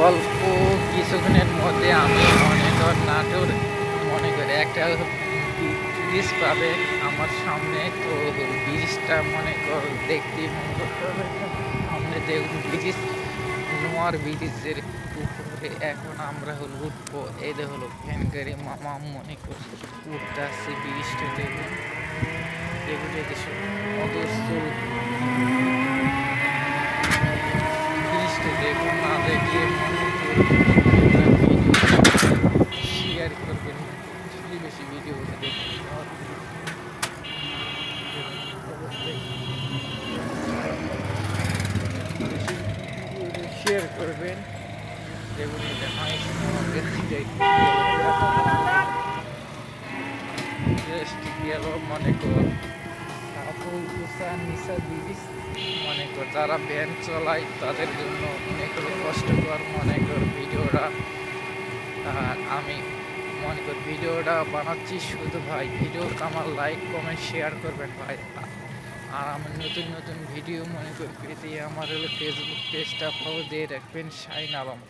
অল্প কিছুক্ষণের মধ্যে আমি মনে কর নাটোর মনে করি একটা ব্রিজ পাবে আমার সামনে। তো ব্রিজটা মনে কর দেখতেই মনে করতে হবে সামনে দেখুন ব্রিজ, নোয়ার ব্রিজের উপরে এখন আমরা হলো উঠবো। এই যে হলো ভ্যান গাড়ি মামা মনে কর উঠতে আসছে ব্রিজটা দেখুন, দেখুন এদেশে অদস্ত ব্রিজটা দেখুন, না দেখলে মনে কর শেয়ার করবেন, বেশি বেশি ভিডিওটা দেখুন শেয়ার করবেন। দেখুন এটা হাইস গেল মনে কর কাপড় কুসা নিচা ব্রিজ মনে কর যারা ভ্যান চলায় তাদের জন্য অনেক কষ্টকর মনে কর ভিডিওটা। আর আমি মনে কর ভিডিওটা বানাচ্ছি শুধু ভাই, ভিডিওটা আমার লাইক কমেন্ট শেয়ার করবেন ভাই। আর আমার নতুন নতুন ভিডিও মনে কর পেতে আমার হলো ফেসবুক পেজটা ফলো দিয়ে রাখবেন শাইন আলম।